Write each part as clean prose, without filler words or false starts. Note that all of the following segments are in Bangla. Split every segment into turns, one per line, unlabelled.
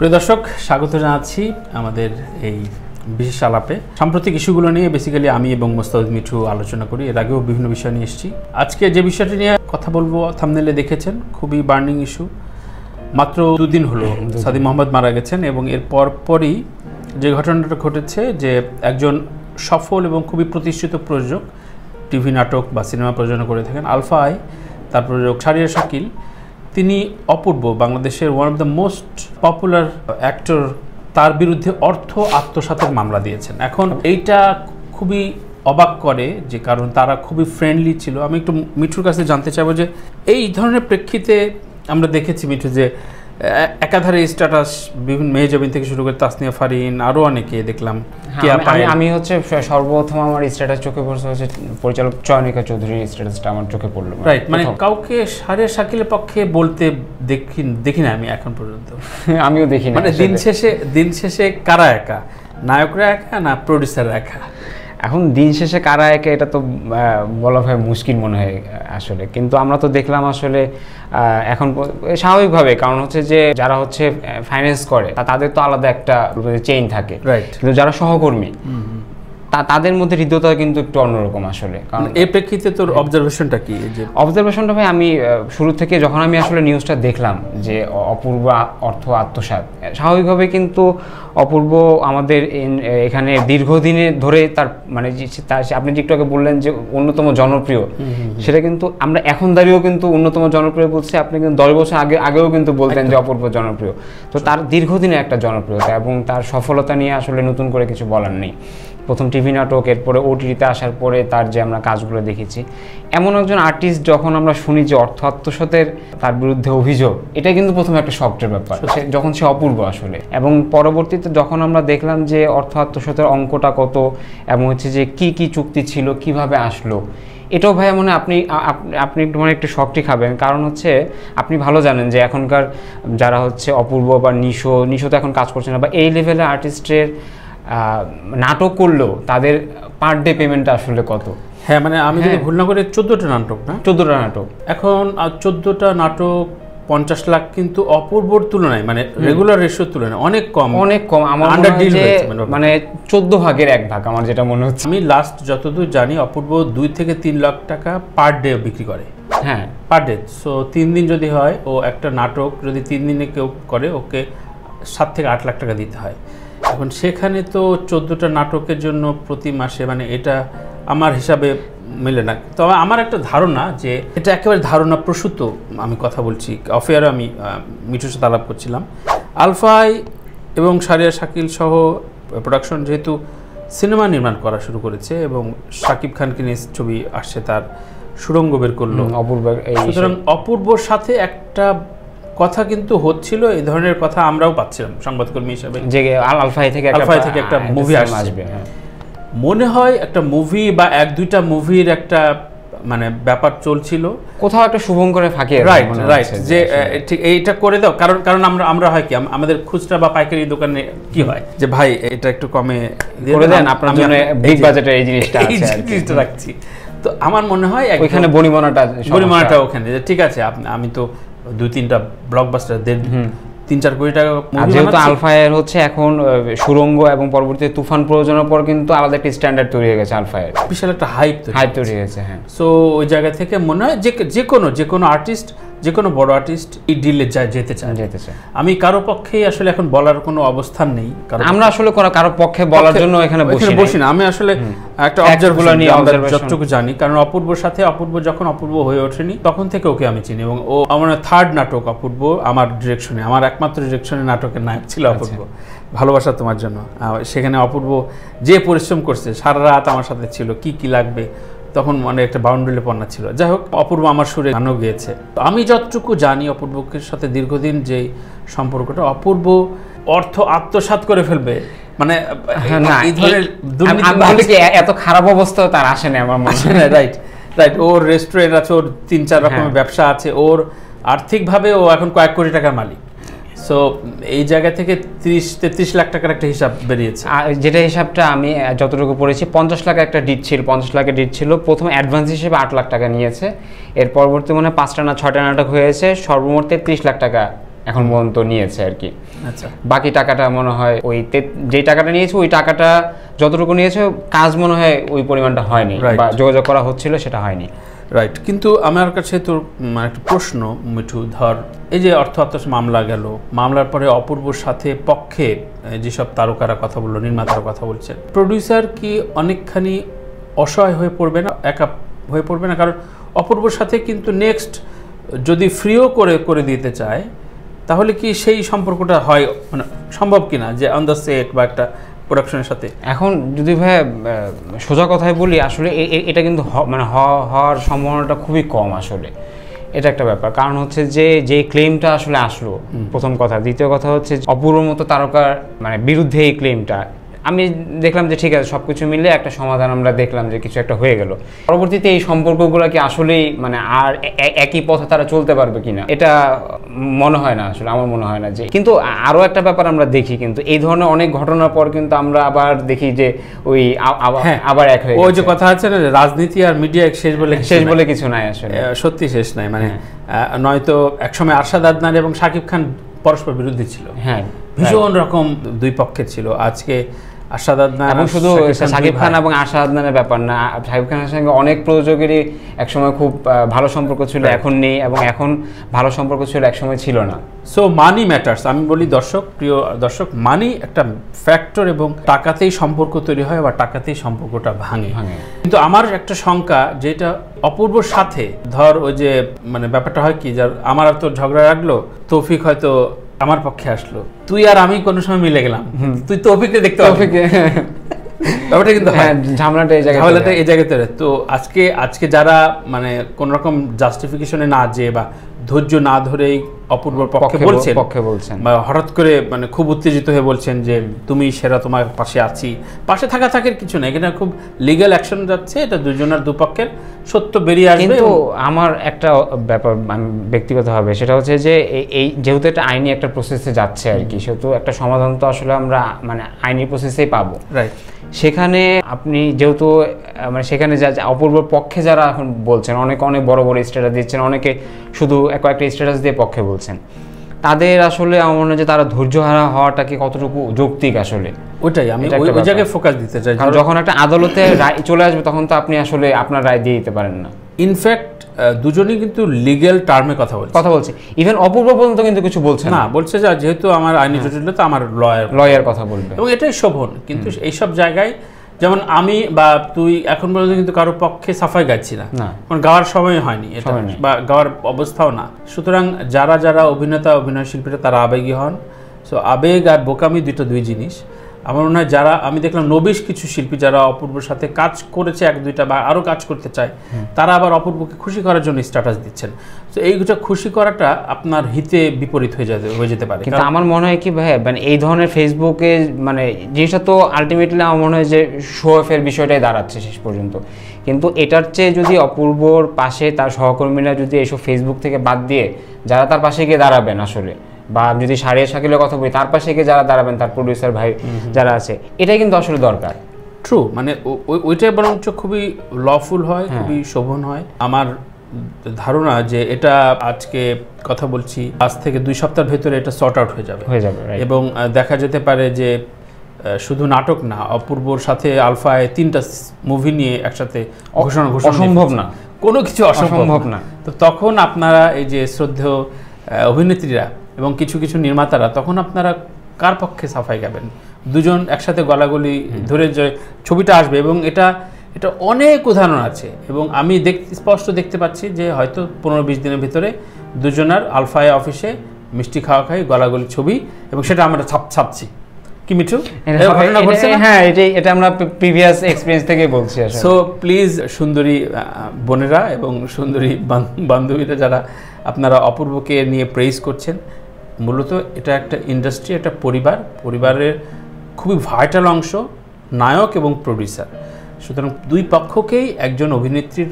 প্রিয় দর্শক, স্বাগত জানাচ্ছি আমাদের এই বিশেষ আলাপে। সাম্প্রতিক ইস্যুগুলো নিয়ে বেসিক্যালি আমি এবং মোস্তাফিজ মিঠু আলোচনা করি। এর আগেও বিভিন্ন বিষয় নিয়ে এসেছি। আজকে যে বিষয়টি নিয়ে কথা বলবো, থাম্বনেলে দেখেছেন, খুবই বার্নিং ইস্যু। মাত্র 2 দিন হলো সাদি মোহাম্মদ মারা গেছেন এবং এর পরপরই যে ঘটনাটা ঘটেছে যে একজন সফল এবং খুবই প্রতিষ্ঠিত প্রযোজক, টিভি নাটক বা সিনেমা প্রযোজনা করে থাকেন, আলফা আই, তার প্রযোজক শাহরিয়ার শাকিল, তিনি অপূর্ব, বাংলাদেশের one of the most popular actor, তার বিরুদ্ধে অর্থ আত্মসাতের মামলা দিয়েছেন। এখন এইটা খুবই অবাক করে, যে কারণ তারা খুবই ফ্রেন্ডলি ছিল। আমি একটু মিঠুর কাছে জানতে চাইবো যে এই ধরনের প্রেক্ষিতে আমরা দেখেছি মিঠু যে একাধারে স্ট্যাটাস বিভিন্ন মেহজাবিন থেকে শুরু করে তাসনিয়া ফারিন, আরও অনেকে দেখলাম।
আমি হচ্ছে সর্বপ্রথম আমার স্ট্যাটাস চোখে পড়ছে হচ্ছে পরিচালক চয়নিকা চৌধুরীর স্ট্যাটাসটা আমার চোখে পড়লো।
রাইট, মানে কাউকে শাহরিয়ার শাকিলের পক্ষে বলতে দেখি না আমি এখন পর্যন্ত।
আমিও দেখি না।
মানে দিন শেষে কারা একা, নায়করা একা না প্রডিউসাররা একা?
এখন দিন শেষে কারা একে এটা তো বলা হয় মুশকিল মনে হয় আসলে। কিন্তু আমরা তো দেখলাম আসলে এখন স্বাভাবিকভাবে, কারণ হচ্ছে যে যারা হচ্ছে ফাইন্যান্স করে তাদের তো আলাদা একটা চেইন থাকে, কিন্তু যারা সহকর্মী তাদের মধ্যে হৃদ্যতা কিন্তু একটু অন্যরকম আসলে।
কারণ এই প্রেক্ষিতে তোর অবজারভেশনটা কি?
অবজারভেশনটা ভাই, আমি শুরু থেকে যখন আমি আসলে নিউজটা দেখলাম যে অপূর্ব অর্থ আত্মসাৎ, স্বাভাবিকভাবে কিন্তু অপূর্ব আমাদের এখানে দীর্ঘদিনে ধরে তার মানে আপনি যে একটু আগে বললেন যে অন্যতম জনপ্রিয়, সেটা কিন্তু আমরা এখন দাঁড়িয়েও কিন্তু অন্যতম জনপ্রিয় বলছি। আপনি কিন্তু 10 বছর আগেও কিন্তু বলতেন যে অপূর্ব জনপ্রিয়। তো তার দীর্ঘদিনের একটা জনপ্রিয়তা এবং তার সফলতা নিয়ে আসলে নতুন করে কিছু বলার নেই। প্রথম টিভি নাটক, এরপরে ওটিটিতে আসার পরে তার যে আমরা কাজগুলো দেখেছি, এমন একজন আর্টিস্ট যখন আমরা শুনি যে অর্থ আত্মসাতের তার বিরুদ্ধে অভিযোগ, এটা কিন্তু প্রথমে একটা শকের ব্যাপার যখন সে অপূর্ব আসলে। এবং পরবর্তীতে যখন আমরা দেখলাম যে অর্থ আত্মসাতের অঙ্কটা কত এবং হচ্ছে যে কি চুক্তি ছিল, কিভাবে আসলো, এটাও ভাই মনে আপনি একটু শকটি খাবেন। কারণ হচ্ছে আপনি ভালো জানেন যে এখনকার যারা হচ্ছে অপূর্ব বা নিশো তো এখন কাজ করছে না, বা এই লেভেলের আর্টিস্টের নাটক করলেও তাদের পার ডে পেমেন্টটা আসলে কত?
হ্যাঁ, মানে আমি যদি ভুল না করে 14টা নাটক না?
14টা নাটক।
এখন 14টা নাটক 50 লাখ, কিন্তু অপূর্বর তুলনায় মানে রেগুলার রেশিওর তুলনায় অনেক কম।
আমার মানে 14 ভাগের 1 ভাগ আমার যেটা মনে হচ্ছে।
আমি লাস্ট যতদূর জানি অপূর্ব 2 থেকে 3 লাখ টাকা পার ডে বিক্রি করে।
হ্যাঁ,
পার ডে। সো 3 দিন যদি হয়, ও একটা নাটক যদি 3 দিনে কেউ করে, ওকে 7 থেকে 8 লাখ টাকা দিতে হয়। এখন সেখানে তো 14টা নাটকের জন্য প্রতি মাসে, মানে এটা আমার হিসাবে মেলে না। তবে আমার একটা ধারণা, যে এটা একেবারে ধারণা প্রসূত আমি কথা বলছি, অফেয়ারে আমি মিঠুর সাথে আলাপ করছিলাম। আলফাই এবং শাহরিয়ার শাকিল সহ প্রোডাকশন যেহেতু সিনেমা নির্মাণ করা শুরু করেছে এবং শাকিব খানকে নিয়ে ছবি আসছে, তার সুড়ঙ্গ বের করলো অপূর্ব। সুতরাং অপূর্বর সাথে একটা কথা কিন্তু হচ্ছিল, এই ধরনের কথা আমরাও পাচ্ছিলাম সংবাদকর্মী হিসাবে, যে আলফাই থেকে একটা মুভি আসবে। মনে হয় একটা মুভি বা 1-2টা মুভির একটা মানে ব্যাপার চলছিল,
কোথাও একটা শুভঙ্করে ফাঁকি।
রাইট, যে ঠিক এইটা করে দাও। কারণ আমরা হয় কি, আমাদের খুচরা বা পাইকারি দোকানে কি হয় যে ভাই এটা একটু কমে
করে দেন, আপনার জন্য বিগ বাজেটের এই জিনিসটা
রাখছি। তো আমার মনে হয়
ওইখানে বনিমনাটা
ওখানে ঠিক আছে, আমি তো 2-3টা ব্লকবাস্টার 3-4 কোটি টাকা।
যেহেতু আলফায়ের হচ্ছে এখন সুরঙ্গ এবং পরবর্তীতে তুফান প্রযোজনার পর কিন্তু আলাদা একটা স্ট্যান্ডার্ড তৈরি হয়ে গেছে আলফায়ের,
বিশাল একটা হাইপ
তৈরি হয়েছে। হ্যাঁ,
সো ওই জায়গা থেকে মনে হয় যে কোনো আর্টিস্ট, যে কোনো বড় আর্টিস্ট এই ডিলে যেতে চায়। আমি কারো পক্ষেই আসলে এখন বলার কোনো অবস্থান নেই, কারণ
আমরা আসলে কারো পক্ষে বলার জন্য এখানে বসি না।
আমি আসলে একটা অবজারভেশন যতটুকু জানি, কারণ অপূর্বর সাথে যখন অপূর্ব হয়ে ওঠেনি তখন থেকে ওকে আমি চিনি, এবং ও আমার 3rd নাটক অপূর্ব আমার ডিরেকশনে, আমার একমাত্র ডিরেকশনে নাটকের নায়ক ছিল অপূর্ব, ভালোবাসা তোমার জন্য। সেখানে অপূর্ব যে পরিশ্রম করছে, সারা রাত আমার সাথে ছিল, কি লাগবে, তখন মানে একটা বাউন্ডারি পণ্য ছিল। যাই হোক, অপূর্ব আমার সুরে গানও গেয়েছে। তো আমি যতটুকু জানি অপূর্বকে সাথে দীর্ঘদিন যে সম্পর্কটা, অপূর্ব অর্থ আত্মসাৎ করে ফেলবে মানে
এত খারাপ অবস্থা তার আসে না আমার মনে হয়।
রাইট, ওর রেস্টুরেন্ট আছে, ওর 3-4 রকমের ব্যবসা আছে, ওর আর্থিকভাবে ও এখন কয়েক কোটি টাকার মালিক। সো এই জায়গা থেকে 30-33 লাখ টাকার একটা হিসাব বেরিয়েছে,
যেটা হিসাবটা আমি যতটুকু পড়েছি 50 লাখ একটা ডিট ছিল, 50 লাখের ডিট ছিল। প্রথম অ্যাডভান্স হিসেবে 8 লাখ টাকা নিয়েছে, এর পরবর্তী মনে 5টা না 6টা নাটক হয়েছে, সর্বমোট 30 লাখ টাকা এখন পর্যন্ত নিয়েছে আর কি।
আচ্ছা,
বাকি টাকাটা মনে হয় ওই যে টাকাটা নিয়েছে ওই টাকাটা যতটুকু নিয়েছে কাজ মনে হয় ওই পরিমাণটা হয়নি, বা যোগাযোগ করা হচ্ছিল সেটা হয়নি।
রাইট। কিন্তু আমার কাছে তোর একটা প্রশ্ন মিঠু, ধর এই যে অর্থ আত্মসাৎ মামলা গেল, মামলার পরে অপূর্বর সাথে পক্ষে যেসব তারকারা কথা বললো, নির্মাতারা কথা বলছেন, প্রডিউসার কি অনেকখানি অসহায় হয়ে পড়বে না, একা হয়ে পড়বে না? কারণ অপূর্বর সাথে কিন্তু নেক্সট যদি ফ্রিও করে দিতে চায়, তাহলে কি সেই সম্পর্কটা হয়, মানে সম্ভব কিনা যে অন দ্য সেট বা একটা প্রোডাকশনের সাথে?
এখন যদি ভাই সোজা কথায় বলি, আসলে এটা কিন্তু মানে হওয়ার সম্ভাবনাটা খুবই কম আসলে। এটা একটা ব্যাপার, কারণ হচ্ছে যে ক্লেমটা আসলে আসলো, প্রথম কথা। দ্বিতীয় কথা হচ্ছে অপূর্বর মতো তারকার মানে বিরুদ্ধে এই ক্লেমটা, আমি দেখলাম যে ঠিক আছে সব কিছু মিলে একটা সমাধান আমরা দেখলাম যে কিছু একটা হয়ে গেল। পরবর্তীতে এই সম্পর্কগুলো কি আসলেই মানে আর একই পথে তারা চলতে পারবে কিনা, এটা মনে হয় না আসলে, আমার মনে হয় না। যে কিন্তু আরও একটা ব্যাপার আমরা দেখি, কিন্তু এই ধরনের অনেক ঘটনার পর কিন্তু আমরা আবার দেখি যে ওই আবার এক হয়ে
ওই যে কথা আছে না, রাজনীতি আর মিডিয়া শেষ বলে
কিছু নাই আসলে,
সত্যি শেষ নাই। মানে নয়তো একসময় আরশাদ আদনান এবং শাকিব খান পরস্পর বিরোধী ছিল, হ্যাঁ, ভীষণ রকম দুই পক্ষে ছিল। আজকে আরশাদ আদনান,
এবং শুধু শাকিব খান এবং আরশাদ আদনানের ব্যাপার না, শাকিব খানের সঙ্গে অনেক প্রযোজকেরই একসময় খুব ভালো সম্পর্ক ছিল, এখন নেই, এবং এখন ভালো সম্পর্ক ছিল, একসময় ছিল না।
সো মানি ম্যাটার্স। আমি বলি প্রিয় দর্শক, মানি একটা ফ্যাক্টর, এবং টাকাতেই সম্পর্ক তৈরি হয় বা টাকাতেই সম্পর্কটা ভাঙে। কিন্তু আমার একটা শঙ্কা, যেটা অপূর্বর সাথে ধর ওই যে মানে ব্যাপারটা হয় কি, যার আমার আর তোর ঝগড়া লাগলো, তৌফিক হয়তো আমার পক্ষে আসলো, তুই আর আমি কোনো সময় মিলে গেলাম, তুই তৌফিককে দেখতে পাবি, ব্যাপারটা কিন্তু
ঝামেলাটা
এই জায়গাতে। তো আজকে যারা মানে কোন রকম জাস্টিফিকেশনে না যে বা ধৈর্য না ধরেই অপূর্বর পক্ষে বলছেন বা হঠাৎ করে মানে খুব উত্তেজিত হয়ে বলছেন যে তুমি সেরা, তোমার পাশে আছি, পাশে থাকার কিছু নেই, এখানে খুব লিগ্যাল অ্যাকশন যাচ্ছে, এটা দুজনের দুপক্ষের সত্য বেরিয়ে আসবে।
কিন্তু আমার একটা ব্যাপার ব্যক্তিগতভাবে, সেটা হচ্ছে যে এই যেহেতু একটা আইনি একটা প্রসেসে যাচ্ছে আর কি, সেহেতু একটা সমাধান তো আসলে আমরা মানে আইনি প্রসেসেই পাবো।
রাইট।
সেখানে আপনি যেহেতু মানে সেখানে অপূর্বর পক্ষে যারা এখন বলছেন, অনেক বড় বড় স্ট্যাটাস দিচ্ছেন, অনেকে শুধু কয়েকটা স্ট্যাটাস দিয়ে পক্ষে বলছেন, তাদের আসলে আমার মনে হয় যে তারা ধৈর্যহারা হওয়াটা কি কতটুকু যৌক্তিক আসলে,
ওইটাই আমি ওই জায়গায় ফোকাস দিতে চাই।
কারণ যখন একটা আদালতে রায় চলে আসবে, তখন তো আপনি আসলে আপনার রায় দিয়ে দিতে পারেন না।
ইনফ্যাক্ট দুজনেই কিন্তু লিগ্যাল টার্মে কথা বলছে।
ইভেন অপূর্ব পর্যন্ত কিন্তু কিছু বলছে না,
বলছে যে যেহেতু আমার আইনি জটিলতা, আমার
লয়ার কথা বলবে,
এবং এটাই শোভন। কিন্তু এইসব জায়গায় যেমন আমি বা তুই এখন পর্যন্ত কিন্তু কারোর পক্ষে সাফাই গাচ্ছি না, কারণ গাওয়ার সময় হয়নি এটা, বা গাওয়ার অবস্থাও না। সুতরাং যারা অভিনয় শিল্পীরা তারা আবেগী হন। সো আবেগ আর বোকামি দুই জিনিস। আমার মনে হয় আমি দেখলাম নবিশ কিছু শিল্পী যারা অপূর্বর সাথে কাজ করেছে, এক দুইটা বা আরও কাজ করতে চায়, তারা আবার অপূর্বকে খুশি করার জন্য স্ট্যাটাস দিচ্ছেন। তো এইটা খুশি করাটা আপনার হিতে বিপরীত হয়ে যেতে পারে।
কিন্তু আমার মনে হয় কি ভাই, মানে এই ধরনের ফেসবুকে মানে জিনিসটা তো আলটিমেটলি আমার মনে হয় যে শো অফের বিষয়টাই দাঁড়াচ্ছে শেষ পর্যন্ত। কিন্তু এটার চেয়ে যদি অপূর্বর পাশে তার সহকর্মীরা যদি এইসব ফেসবুক থেকে বাদ দিয়ে যারা তার পাশে গিয়ে দাঁড়াবেন আসলে, বা যদি সারিয়া শাকিলের কথা বলি, তার পাশে গিয়ে যারা দাঁড়াবেন, তার প্রডিউসার ভাই যারা আছে, এটাই কিন্তু আসলে দরকার।
ট্রু, মানে ওইটাই বরঞ্চ খুবই লফুল হয়, খুবই শোভন হয়। আমার ধারণা যে এটা আজকে কথা বলছি, আজ থেকে 2 সপ্তাহের ভেতরে এটা সর্ট আউট হয়ে যাবে, এবং দেখা যেতে পারে যে শুধু নাটক না, অপূর্বর সাথে আলফায় 3টা মুভি নিয়ে একসাথে ঘোষণা
অসম্ভব না,
কোনো কিছু অসম্ভব না। তো তখন আপনারা এই যে শ্রদ্ধেয় অভিনেত্রীরা এবং কিছু নির্মাতারা, তখন আপনারা কার পক্ষে সাফাই গাবেন? দুজন একসাথে গলাগলি ধরে যে ছবিটা আসবে, এবং এটা অনেক উদাহরণ আছে, এবং আমি স্পষ্ট দেখতে পাচ্ছি যে হয়তো 15-20 দিনের ভিতরে দুজনার আলফায় অফিসে মিষ্টি খাওয়া গলাগলি ছবি, এবং সেটা আমরা ছাপছি। কি মিঠু,
হ্যাঁ, এটা আমরা প্রিভিয়াস এক্সপেরিয়েন্স থেকে বলছি।
সো প্লিজ সুন্দরী বোনেরা এবং সুন্দরী বান্ধবীরা যারা আপনারা অপূর্বকে নিয়ে প্রেইজ করছেন, মূলত এটা একটা ইন্ডাস্ট্রি, একটা পরিবারের খুবই ভাইটাল অংশ, নায়ক এবং প্রডিউসার। সুতরাং 2 পক্ষকেই একজন অভিনেত্রীর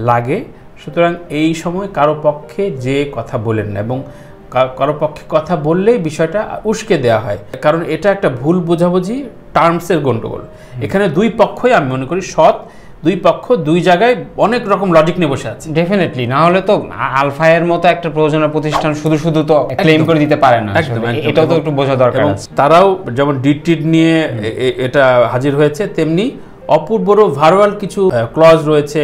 লাগে। সুতরাং এই সময় কারো পক্ষে যে কথা বলেন না, এবং কারো পক্ষে কথা বললেই বিষয়টা উস্কে দেওয়া হয়, কারণ এটা একটা ভুল বোঝাবুঝি, টার্মসের গন্ডগোল। এখানে 2 পক্ষই আমি মনে করি সৎ, দুই পক্ষ দুই জায়গায় অনেক রকম লজিক নিয়ে বসে আছে।
ডেফিনেটলি, না হলে তো আলফা এর মতো একটা প্রযোজনা প্রতিষ্ঠান শুধু শুধু তো ক্লেম করে দিতে পারে না, এটাও তো একটু বোঝা দরকার আছে।
তারাও যেমন ডিটিড নিয়ে এটা হাজির হয়েছে, তেমনি অপূর্বরও ভার্বাল কিছু ক্লজ রয়েছে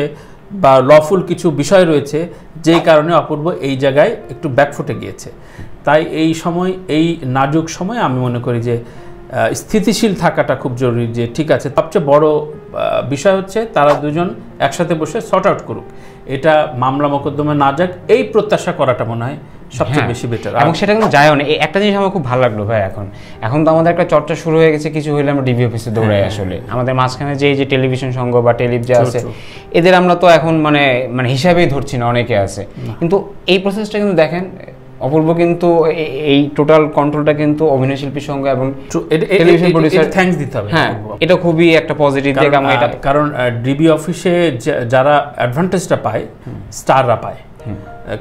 বা লফুল কিছু বিষয় রয়েছে, যেই কারণে অপূর্ব এই জায়গায় একটু ব্যাকফুটে গিয়েছে। তাই এই সময়, এই নাজুক সময় আমি মনে করি যে স্থিতিশীল থাকাটা খুব জরুরি। যে ঠিক আছে, সবচেয়ে বড় বিষয় হচ্ছে তারা দুজন একসাথে বসে সর্ট আউট করুক, এটা মামলা মোকদ্দমা না যাক, এই প্রত্যাশা করাটা মনে হয় সবচেয়ে বেশি বেটার।
এবং সেটা কিন্তু যায়ও না। একটা জিনিস আমার খুব ভালো লাগলো ভাই, এখন তো আমাদের একটা চর্চা শুরু হয়ে গেছে, কিছু হইলে আমরা ডিবি অফিসে দৌড়াই। আসলে আমাদের মাঝখানে যে টেলিভিশন সংঘ বা টেলিভ যে আছে, এদের আমরা তো এখন মানে হিসাবেই ধরছি না, অনেকে আছে। কিন্তু এই প্রসেসটা কিন্তু দেখেন, অপূর্ব কিন্তু এই টোটাল কন্ট্রোলটা কিন্তু অভিনয় শিল্পীর সঙ্গে এবং টেলিভিশন প্রোডিউসার
থ্যাঙ্কস দিতে হবে।
হ্যাঁ, এটা খুবই একটা পজিটিভ দিক।
কারণ ডিবি অফিসে যারা অ্যাডভান্টেজটা পায়, স্টাররা পায়।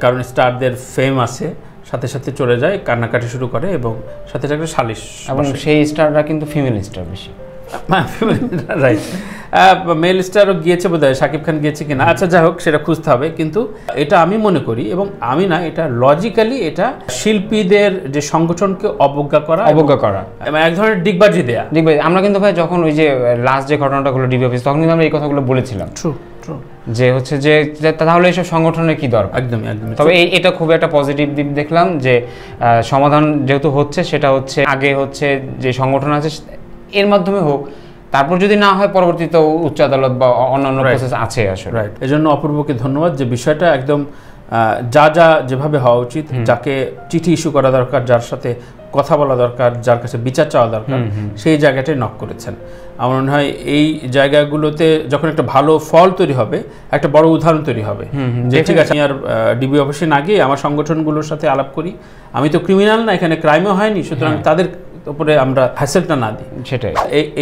কারণ স্টারদের ফেম আছে, সাথে সাথে চলে যায়, কান্নাকাটি শুরু করে এবং সাথে সাথে সালিশ,
এবং সেই স্টাররা কিন্তু ফিমেল স্টার বেশি।
রাইট, মেল স্টারও গিয়েছে বোধহয়, শাকিব খান গিয়েছে কিনা, আচ্ছা যাই হোক, সেটা খুঁজতে হবে। কিন্তু এটা আমি মনে করি, এবং আমি না, এটা লজিক্যালি এটা শিল্পীদের যে সংগঠনকে অবজ্ঞা করা, এক ধরনের ডিগবাজি দেয়া।
আমরা কিন্তু ভাই যখন ওই যে লাস্ট যে ঘটনাটা হলো ডিবি অফিস, তখন কিন্তু আমরা এই কথাগুলো বলেছিলাম যে হচ্ছে যে তাহলে এইসব সংগঠনের কি দরকার।
একদমই একদমই।
তবে এটা খুব একটা পজিটিভ দিক দেখলাম যে সমাধান যেহেতু হচ্ছে, সেটা হচ্ছে আগে হচ্ছে যে সংগঠন আছে এর মাধ্যমে হোক, তারপর যদি না হয় পরবর্তীতে উচ্চ আদালত বা অন্যান্য প্রসেস আছে আসলে।
রাইট, এজন্য অপূর্বকে ধন্যবাদ যে বিষয়টা একদম যা যেভাবে হওয়া উচিত, যাকে চিঠি ইস্যু করা দরকার, যার সাথে কথা বলা দরকার, যার কাছে বিচার চাওয়া দরকার, সেই জায়গাটাই নক করেছেন। আমার মনে হয় এই জায়গাগুলোতে যখন একটা ভালো ফল তৈরি হবে, একটা বড় উদাহরণ তৈরি হবে যে ঠিক আছে, আমি আর ডিবি অফিসে না গিয়ে আমার সংগঠনগুলোর সাথে আলাপ করি, আমি তো ক্রিমিনাল না, এখানে ক্রাইমও হয়নি, সুতরাং তাদের উপরে আমরা হ্যাসেলটা না দিই।
সেটাই,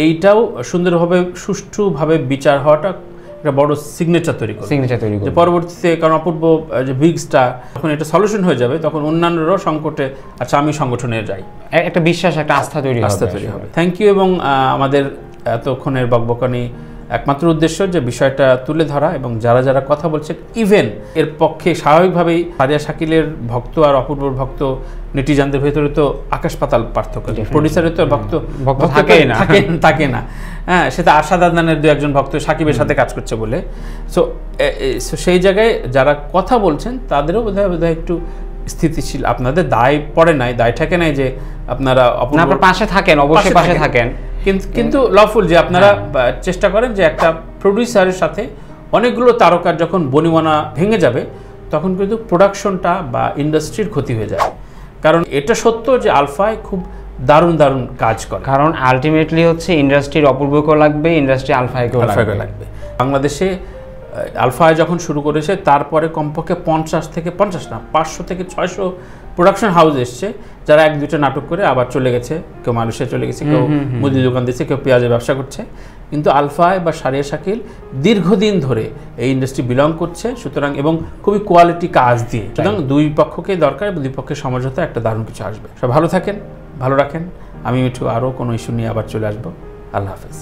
এইটাও সুন্দরভাবে সুষ্ঠুভাবে বিচার হওয়াটা একটা বড় সিগনেচার তৈরি করে পরবর্তীতে। কারণ অপূর্ব যে বিগ স্টার, যখন এটা সলিউশন হয়ে যাবে, তখন অন্যান্যরাও সংকটে, আচ্ছা আমি সংগঠনে যাই,
একটা বিশ্বাস, একটা আস্থা তৈরি হবে।
Thank you. এবং আমাদের এতক্ষণের বকবকানি একমাত্র উদ্দেশ্য যে বিষয়টা তুলে ধরা, এবং যারা যারা কথা বলছে, ইভেন এর পক্ষে স্বাভাবিকভাবেই ফারিয়া শাকিলের ভক্ত আর অপূর্বর ভক্ত নেটিজানদের ভেতরে তো আকাশ পাতাল পার্থক্য। প্রডিউসারের তো ভক্ত থাকে না, হ্যাঁ, সেটা আশাদ আদনানের দু একজন ভক্ত সাকিবের সাথে কাজ করছে বলে। সো সেই জায়গায় যারা কথা বলছেন তাদেরও বোধহয় একটু স্থিতিশীল, আপনাদের দায় পড়ে নাই, দায় থাকে নাই যে আপনারা
আপনার পাশে থাকেন, অবশ্যই পাশে থাকেন,
কিন্তু লফুল যে আপনারা চেষ্টা করেন যে একটা প্রডিউসারের সাথে অনেকগুলো তারকার যখন বনিবনা ভেঙে যাবে, তখন কিন্তু প্রোডাকশনটা বা ইন্ডাস্ট্রির ক্ষতি হয়ে যায়। কারণ এটা সত্য যে আলফায় খুব দারুণ কাজ করে, কারণ
আলটিমেটলি হচ্ছে ইন্ডাস্ট্রির অপূর্বকেও লাগবে, ইন্ডাস্ট্রি আলফায়কেও লাগবে।
বাংলাদেশে আলফায় যখন শুরু করেছে, তারপরে কমপক্ষে 500 থেকে 600 প্রোডাকশন হাউস এসছে, যারা এক দুটো নাটক করে আবার চলে গেছে, কেউ মালয়েশিয়া চলে গেছে, কেউ মুদি দোকান দিচ্ছে, কেউ পেঁয়াজের ব্যবসা করছে। কিন্তু আলফায় বা সারিয়া শাকিল দীর্ঘদিন ধরে এই ইন্ডাস্ট্রি বিলং করছে, সুতরাং এবং খুবই কোয়ালিটি কাজ দিয়ে, সুতরাং দুই পক্ষকেই দরকার, এবং দুই পক্ষের সমঝোতা একটা দারুণ কিছু আসবে। সব ভালো থাকেন, ভালো রাখেন। আমি মিঠু আরও কোনো ইস্যু নিয়ে আবার চলে আসবো। আল্লাহ হাফেজ।